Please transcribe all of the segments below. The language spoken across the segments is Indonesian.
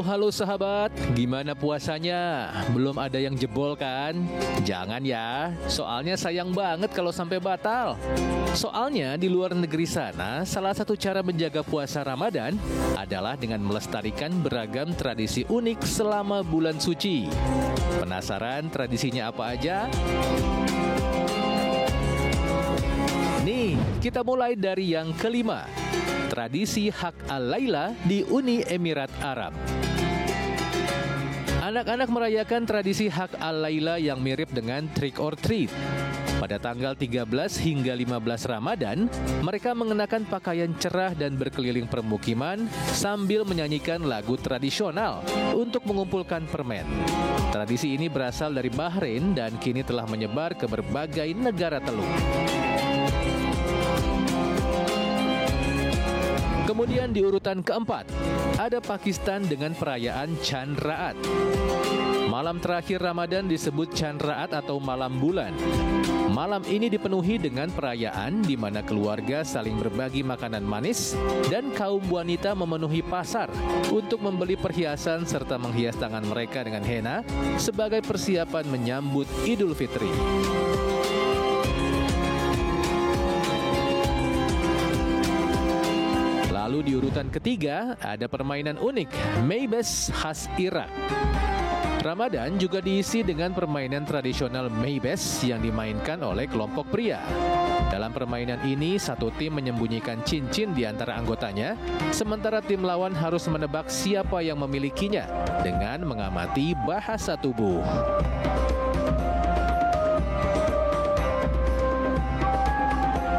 Halo sahabat, gimana puasanya? Belum ada yang jebol kan? Jangan ya, soalnya sayang banget kalau sampai batal. Soalnya di luar negeri sana, salah satu cara menjaga puasa Ramadan adalah dengan melestarikan beragam tradisi unik selama bulan suci. Penasaran tradisinya apa aja? Nih, kita mulai dari yang kelima. Tradisi Hak Al-Laila di Uni Emirat Arab. Anak-anak merayakan tradisi Hak Al-Laila yang mirip dengan trick or treat. Pada tanggal 13 hingga 15 Ramadan, mereka mengenakan pakaian cerah dan berkeliling permukiman sambil menyanyikan lagu tradisional untuk mengumpulkan permen. Tradisi ini berasal dari Bahrain dan kini telah menyebar ke berbagai negara teluk. Kemudian di urutan keempat, ada Pakistan dengan perayaan Chand Raat. Malam terakhir Ramadan disebut Chand Raat atau malam bulan. Malam ini dipenuhi dengan perayaan di mana keluarga saling berbagi makanan manis dan kaum wanita memenuhi pasar untuk membeli perhiasan serta menghias tangan mereka dengan henna sebagai persiapan menyambut Idul Fitri. Lalu di urutan ketiga, ada permainan unik, Meibes khas Irak. Ramadan juga diisi dengan permainan tradisional Meibes yang dimainkan oleh kelompok pria. Dalam permainan ini, satu tim menyembunyikan cincin di antara anggotanya, sementara tim lawan harus menebak siapa yang memilikinya dengan mengamati bahasa tubuh.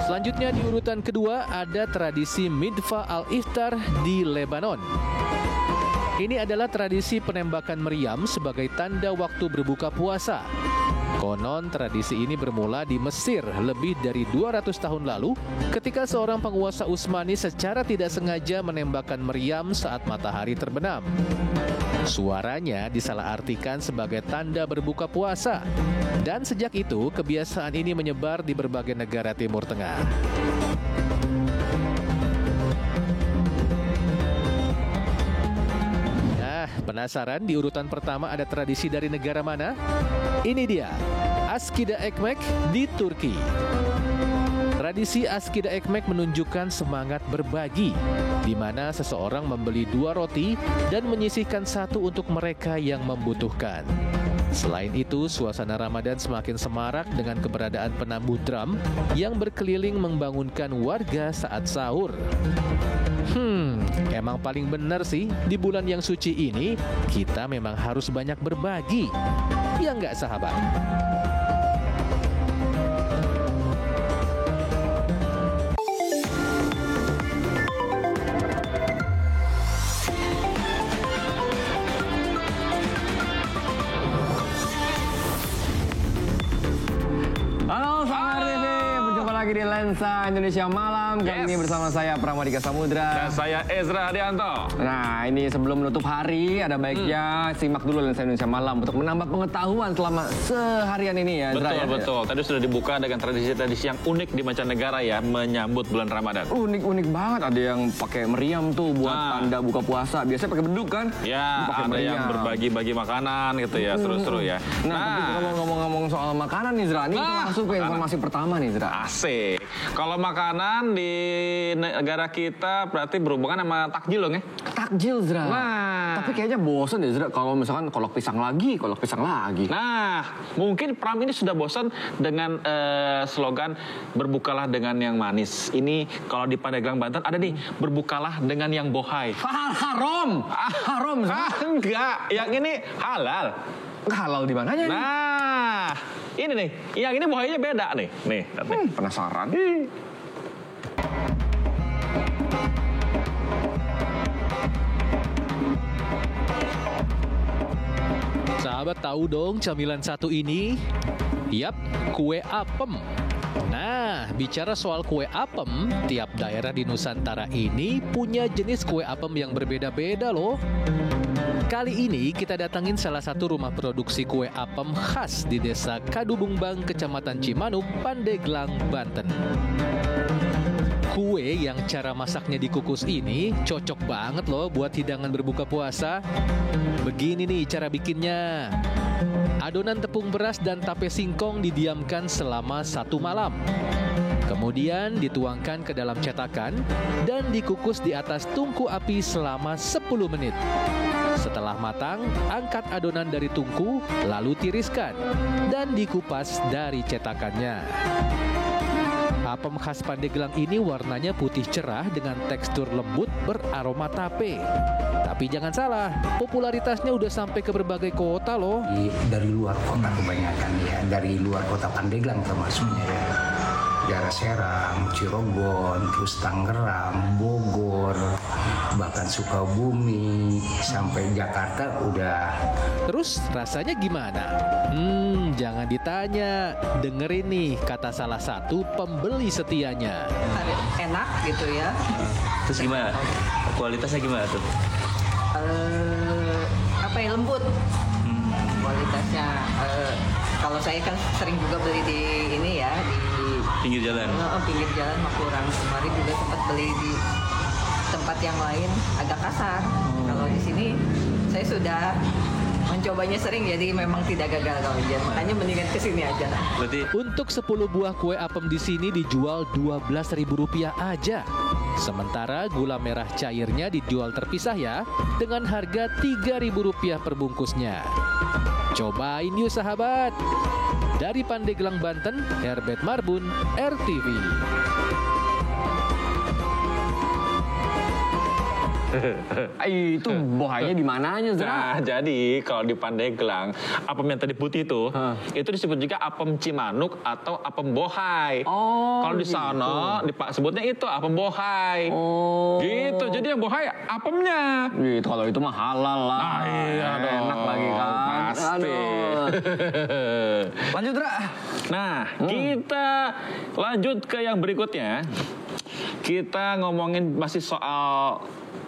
Selanjutnya di urutan kedua ada tradisi Midfa al-Iftar di Lebanon. Ini adalah tradisi penembakan meriam sebagai tanda waktu berbuka puasa. Konon tradisi ini bermula di Mesir lebih dari 200 tahun lalu ketika seorang penguasa Utsmani secara tidak sengaja menembakkan meriam saat matahari terbenam. Suaranya disalahartikan sebagai tanda berbuka puasa. Dan sejak itu, kebiasaan ini menyebar di berbagai negara Timur Tengah. Nah, penasaran di urutan pertama ada tradisi dari negara mana? Ini dia, Askida Ekmek di Turki. Tradisi Askida Ekmek menunjukkan semangat berbagi, di mana seseorang membeli 2 roti dan menyisihkan 1 untuk mereka yang membutuhkan. Selain itu, suasana Ramadan semakin semarak dengan keberadaan penabuh drum yang berkeliling membangunkan warga saat sahur. Emang paling benar sih, di bulan yang suci ini, kita memang harus banyak berbagi. Ya nggak, sahabat? Halo Selamat TV, berjumpa lagi di Lensa Indonesia Malam. Kali ini bersama saya Pramadika Samudra dan saya Ezra Hadianto. Nah, ini sebelum menutup hari, ada baiknya simak dulu Lensa Indonesia Malam untuk menambah pengetahuan selama seharian ini ya, Ezra. Betul. Tadi sudah dibuka dengan tradisi-tradisi yang unik di mancanegara ya, menyambut bulan Ramadan. Unik banget, ada yang pakai meriam tuh buat tanda buka puasa. Biasanya pakai beduk kan? Ya, ada meriam yang berbagi-bagi makanan gitu ya, seru-seru ya. Tapi kalau ngomong-ngomong soal makanan nih, Ezra, ini masuk ke informasi pertama nih, Ezra. Asik. Kalau makanan di negara kita berarti berhubungan sama takjil dong ya? Takjil, Ezra. Nah. Tapi kayaknya bosen deh, Ezra, kalau misalkan kolak pisang lagi. Nah, mungkin Pram ini sudah bosan dengan slogan berbukalah dengan yang manis. Ini kalau di Pandeglang, Banten ada nih, berbukalah dengan yang bohai. Haram, Enggak, yang ini halal. Halal di mananya nih? Nah, ini nih, yang ini bohainya beda nih. Nih. Penasaran? Sahabat tahu dong camilan satu ini? Yap, kue apem. Nah, bicara soal kue apem, tiap daerah di Nusantara ini punya jenis kue apem yang berbeda-beda loh. Kali ini kita datangin salah satu rumah produksi kue apem khas di Desa Kadubungbang, Kecamatan Cimanuk, Pandeglang, Banten. Kue yang cara masaknya dikukus ini cocok banget loh buat hidangan berbuka puasa. Begini nih cara bikinnya. Adonan tepung beras dan tape singkong didiamkan selama 1 malam. Kemudian dituangkan ke dalam cetakan dan dikukus di atas tungku api selama 10 menit. Setelah matang, angkat adonan dari tungku, lalu tiriskan dan dikupas dari cetakannya. Apem khas Pandeglang ini warnanya putih cerah dengan tekstur lembut beraroma tape. Tapi jangan salah, popularitasnya udah sampai ke berbagai kota loh. Dari luar kota kebanyakan ya, dari luar kota Pandeglang termasuknya ya. Daerah Serang, Cirebon, terus Tangerang, Bogor, bahkan Sukabumi, sampai Jakarta udah. Terus rasanya gimana? Jangan ditanya. Dengerin nih kata salah satu pembeli setianya. Enak gitu ya. Terus gimana? Kualitasnya gimana tuh? Lembut. Kualitasnya. Kalau saya kan sering juga beli di ini ya, di Pinggir jalan? Pinggir jalan Makurang. Kemarin juga sempat beli di tempat yang lain agak kasar. Kalau di sini saya sudah mencobanya sering, jadi memang tidak gagal kalau hujan. Makanya mendingan kesini aja. Berarti Untuk 10 buah kue apem di sini dijual Rp12.000 aja. Sementara gula merah cairnya dijual terpisah ya, dengan harga Rp3.000 per bungkusnya. Cobain yuk sahabat. Dari Pandeglang, Banten, Herbert Marbun, RTV. Itu bohanya di mananya, Zra? Nah, jadi kalau di Pandeglang, apem yang tadi putih itu disebut juga apem Cimanuk atau apem bohai. Oh, kalau di sana, sebutnya itu apem bohai. Oh. Gitu, jadi yang bohai apemnya. Gitu, kalau itu mah halal lah. Nah, iya dong. Enak lagi kan. Pasti. Lanjut, Zra. Nah, kita lanjut ke yang berikutnya. Kita ngomongin masih soal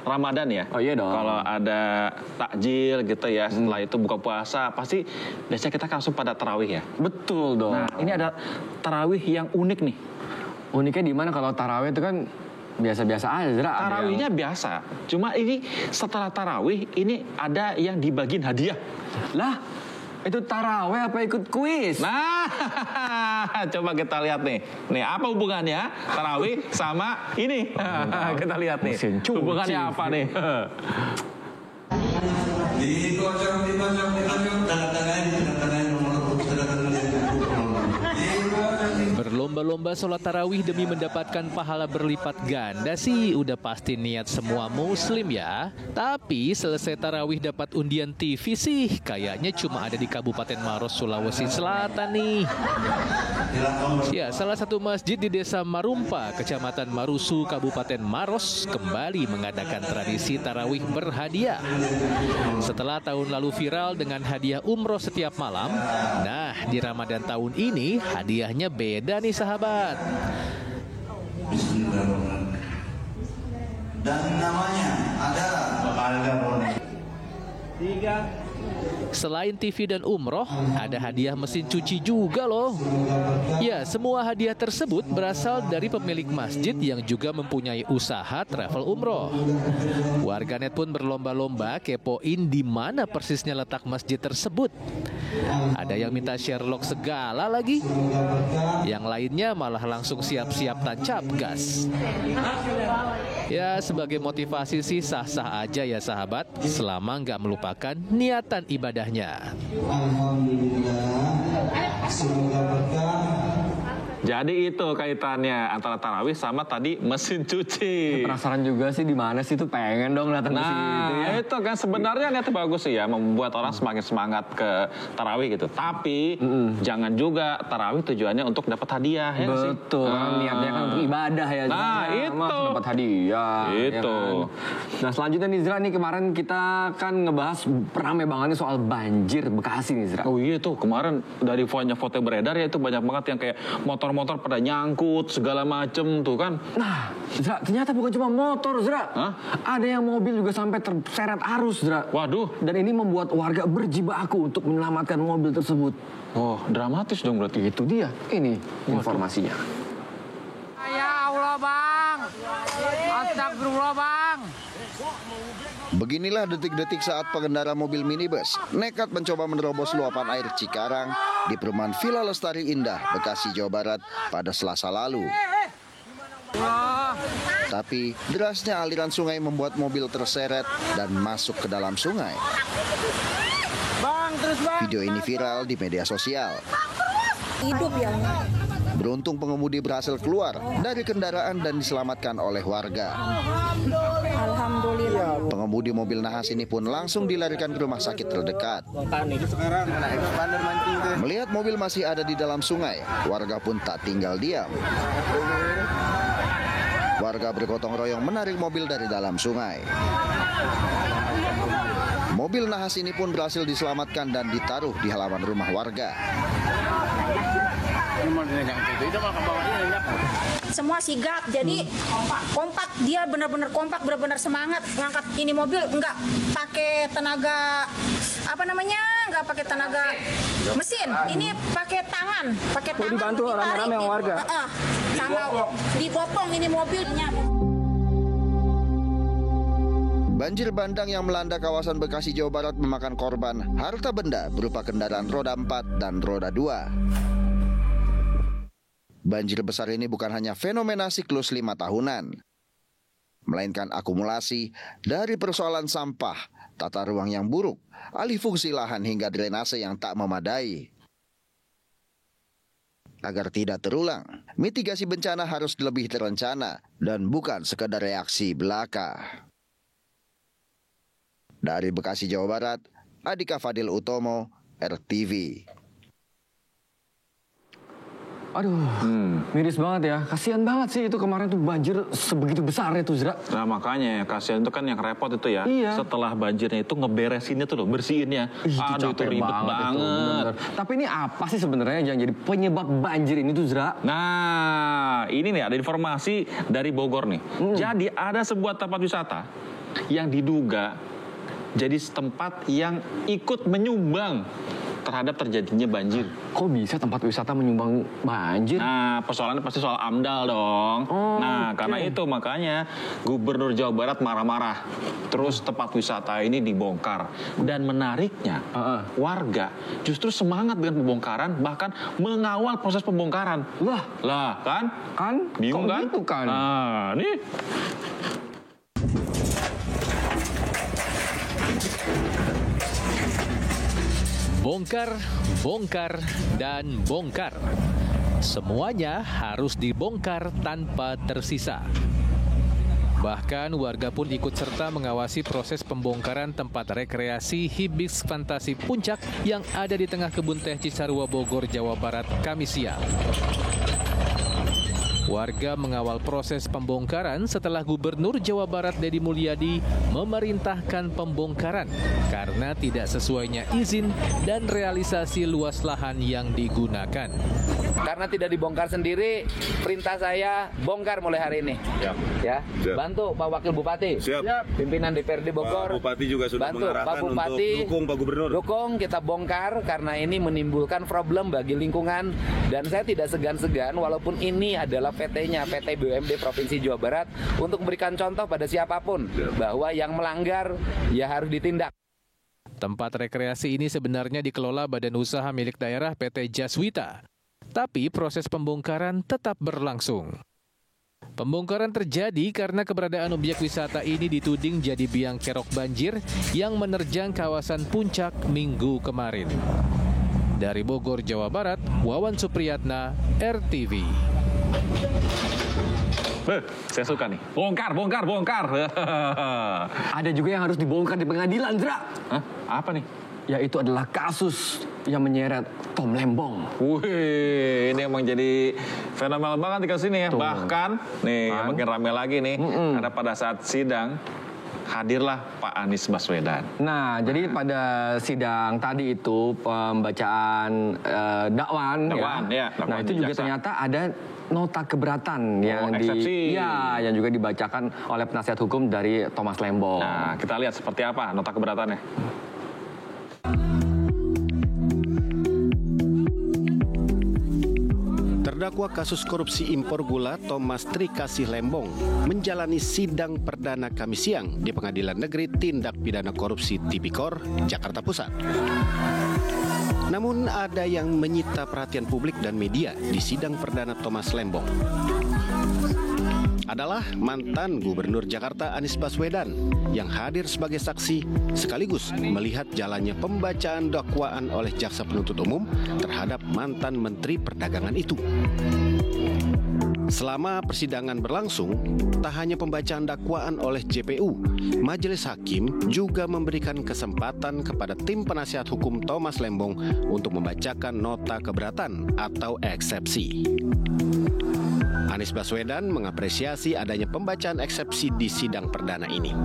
Ramadan ya. Oh iya dong. Kalau ada takjil gitu ya, setelah itu buka puasa, pasti biasanya kita langsung pada tarawih ya. Betul dong. Nah, ini ada tarawih yang unik nih. Uniknya di mana kalau tarawih itu kan biasa-biasa aja, Zra. Tarawihnya biasa. Cuma ini setelah tarawih ini ada yang dibagiin hadiah. Lah, itu tarawih apa ikut kuis? Nah, coba kita lihat nih. Nih, apa hubungannya tarawih sama ini? Kita lihat nih. Hubungannya apa nih? Berlomba-lomba sholat tarawih demi mendapatkan pahala berlipat ganda sih udah pasti niat semua muslim ya. Tapi selesai tarawih dapat undian TV sih kayaknya cuma ada di Kabupaten Maros, Sulawesi Selatan nih. Ya, salah satu masjid di Desa Marumpa, Kecamatan Marusu, Kabupaten Maros kembali mengadakan tradisi tarawih berhadiah. Setelah tahun lalu viral dengan hadiah umroh setiap malam, nah di Ramadan tahun ini hadiahnya beda nih sahabat. Bismillahirrahmanirrahim. Dan namanya adalah Selain TV dan umroh, ada hadiah mesin cuci juga loh. Ya, semua hadiah tersebut berasal dari pemilik masjid yang juga mempunyai usaha travel umroh. Warganet pun berlomba-lomba kepoin di mana persisnya letak masjid tersebut. Ada yang minta Sherlock segala lagi. Yang lainnya malah langsung siap-siap tancap gas. Ya, sebagai motivasi sih sah-sah aja ya sahabat, selama nggak melupakan niatan ibadahnya. Alhamdulillah, semoga berkah. Jadi itu kaitannya antara tarawih sama tadi mesin cuci. Penasaran juga sih di mana sih tuh, pengen dong datang ke situ ya. Itu kan sebenarnya niatnya bagus sih ya, membuat orang semakin semangat ke tarawih gitu. Tapi jangan juga tarawih tujuannya untuk dapat hadiah ya nggak sih? Betul, niatnya kan untuk ibadah ya. Nah, Zra. itu. Mas, dapat hadiah. Itu. Ya kan? Nah, selanjutnya nih Zra, nih kemarin kita kan ngebahas rame banget nih soal banjir Bekasi nih Zra. Oh iya tuh, kemarin dari foto beredar ya itu banyak banget yang kayak motor-motor pada nyangkut segala macem tuh kan. Nah, Zra, ternyata bukan cuma motor Zra. Hah? Ada yang mobil juga sampai terseret arus Zra. Waduh. Dan ini membuat warga berjibaku untuk menyelamatkan mobil tersebut. Oh, dramatis dong berarti. Itu dia, ini informasinya. Ya Allah bang, Astagfirullah, Bang. Beginilah detik-detik saat pengendara mobil minibus nekat mencoba menerobos luapan air Cikarang di perumahan Villa Lestari Indah, Bekasi, Jawa Barat pada Selasa lalu. Tapi derasnya aliran sungai membuat mobil terseret dan masuk ke dalam sungai. Video ini viral di media sosial. Hidup ya. Beruntung pengemudi berhasil keluar dari kendaraan dan diselamatkan oleh warga. Alhamdulillah. Pengemudi mobil nahas ini pun langsung dilarikan ke rumah sakit terdekat. Melihat mobil masih ada di dalam sungai, warga pun tak tinggal diam. Warga bergotong royong menarik mobil dari dalam sungai. Mobil nahas ini pun berhasil diselamatkan dan ditaruh di halaman rumah warga. Semua sigap, jadi kompak, dia benar-benar kompak, benar-benar semangat ngangkat ini mobil, nggak pakai tenaga nggak pakai tenaga mesin, ini pakai tangan, dibantu rame-rame yang warga. Sama dipotong ini mobilnya. Banjir bandang yang melanda kawasan Bekasi, Jawa Barat memakan korban harta benda berupa kendaraan roda 4 dan roda 2. Banjir besar ini bukan hanya fenomena siklus 5 tahunan, melainkan akumulasi dari persoalan sampah, tata ruang yang buruk, alih fungsi lahan hingga drainase yang tak memadai. Agar tidak terulang, mitigasi bencana harus lebih terencana dan bukan sekadar reaksi belaka. Dari Bekasi, Jawa Barat, Andika Fadil Utomo, RTV. Aduh, miris banget ya. Kasihan banget sih itu kemarin tuh banjir sebegitu besarnya tuh, Zra. Nah makanya kasihan itu kan yang repot itu ya. Iya. Setelah banjirnya itu ngeberesinnya tuh loh, bersihinnya. Aduh itu ribet banget. Tapi ini apa sih sebenarnya yang jadi penyebab banjir ini tuh, Zra? Nah, ini nih ada informasi dari Bogor nih. Jadi ada sebuah tempat wisata yang diduga jadi tempat yang ikut menyumbang terhadap terjadinya banjir. Kok bisa tempat wisata menyumbang banjir? Nah, persoalannya pasti soal AMDAL dong. Karena itu makanya Gubernur Jawa Barat marah-marah. Terus tempat wisata ini dibongkar. Dan menariknya, warga justru semangat dengan pembongkaran, bahkan mengawal proses pembongkaran. Lah kan? Bingung kan? Gitu kan? Nah, nih. Bongkar, bongkar, dan bongkar. Semuanya harus dibongkar tanpa tersisa. Bahkan warga pun ikut serta mengawasi proses pembongkaran tempat rekreasi Hibis Fantasi Puncak yang ada di tengah kebun teh Cisarua, Bogor, Jawa Barat, Kamis siang. Warga mengawal proses pembongkaran setelah Gubernur Jawa Barat Deddy Mulyadi memerintahkan pembongkaran karena tidak sesuainya izin dan realisasi luas lahan yang digunakan. Karena tidak dibongkar sendiri, perintah saya bongkar mulai hari ini. Ya, bantu Pak Wakil Bupati. Pimpinan DPRD Bogor. Pak Bupati juga sudah mengarahkan Pak Bupati, untuk dukung Pak Gubernur. Dukung, kita bongkar karena ini menimbulkan problem bagi lingkungan. Dan saya tidak segan-segan walaupun ini adalah PT-nya, PT BUMD Provinsi Jawa Barat, untuk memberikan contoh pada siapapun bahwa yang melanggar ya harus ditindak. Tempat rekreasi ini sebenarnya dikelola badan usaha milik daerah PT Jaswita. Tapi proses pembongkaran tetap berlangsung. Pembongkaran terjadi karena keberadaan objek wisata ini dituding jadi biang kerok banjir yang menerjang kawasan Puncak Minggu kemarin. Dari Bogor, Jawa Barat, Wawan Supriyatna, RTV. Saya suka nih. Bongkar. Ada juga yang harus dibongkar di pengadilan, Zra. Hah? Apa nih? Yaitu adalah kasus yang menyeret Tom Lembong. Wih, ini emang jadi fenomenal banget di kasus ini ya. Bahkan, nih yang makin rame lagi nih, ada pada saat sidang, hadirlah Pak Anies Baswedan. Nah, jadi pada sidang tadi itu pembacaan dakwaan ya. Nah, itu juga ternyata ada nota keberatan yang yang juga dibacakan oleh penasihat hukum dari Thomas Lembong. Nah, kita lihat seperti apa nota keberatannya. Terdakwa kasus korupsi impor gula Thomas Trikasih Lembong menjalani sidang perdana Kamis siang di Pengadilan Negeri Tindak Pidana Korupsi Tipikor, Jakarta Pusat. Namun ada yang menyita perhatian publik dan media di sidang perdana Thomas Lembong adalah mantan Gubernur Jakarta Anies Baswedan yang hadir sebagai saksi sekaligus melihat jalannya pembacaan dakwaan oleh jaksa penuntut umum terhadap mantan Menteri Perdagangan itu. Selama persidangan berlangsung, tak hanya pembacaan dakwaan oleh JPU, Majelis Hakim juga memberikan kesempatan kepada tim penasihat hukum Thomas Lembong untuk membacakan nota keberatan atau eksepsi. Anies Baswedan mengapresiasi adanya pembacaan eksepsi di sidang perdana ini.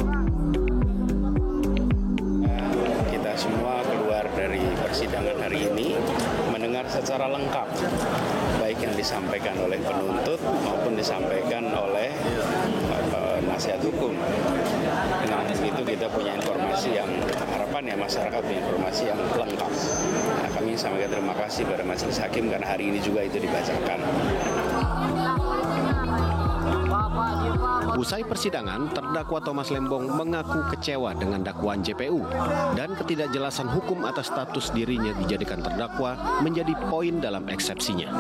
Kita semua keluar dari persidangan hari ini mendengar secara lengkap, baik yang disampaikan oleh penuntut maupun disampaikan oleh nasihat hukum. Dengan begitu kita punya informasi yang harapannya masyarakat punya informasi yang lengkap. Nah, kami sampaikan terima kasih kepada Majelis Hakim karena hari ini juga itu dibacakan. Usai persidangan, terdakwa Thomas Lembong mengaku kecewa dengan dakwaan JPU dan ketidakjelasan hukum atas status dirinya dijadikan terdakwa menjadi poin dalam eksepsinya.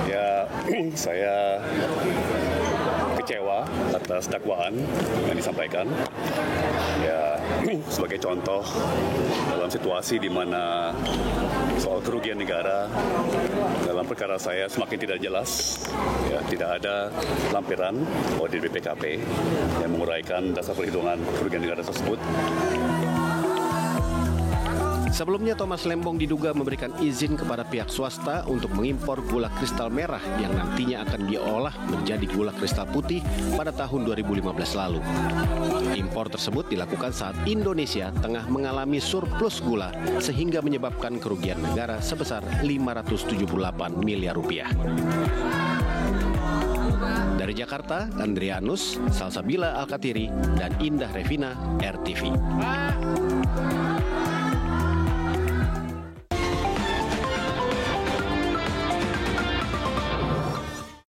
Ya, saya kecewa atas dakwaan yang disampaikan. Ya, sebagai contoh dalam situasi di mana soal kerugian negara dalam perkara saya semakin tidak jelas, ya, tidak ada lampiran audit BPKP yang menguraikan dasar perhitungan kerugian negara tersebut. Sebelumnya Thomas Lembong diduga memberikan izin kepada pihak swasta untuk mengimpor gula kristal merah yang nantinya akan diolah menjadi gula kristal putih pada tahun 2015 lalu. Impor tersebut dilakukan saat Indonesia tengah mengalami surplus gula sehingga menyebabkan kerugian negara sebesar 578 miliar rupiah. Dari Jakarta, Andrianus, Salsabila Alkatiri, dan Indah Revina, RTV.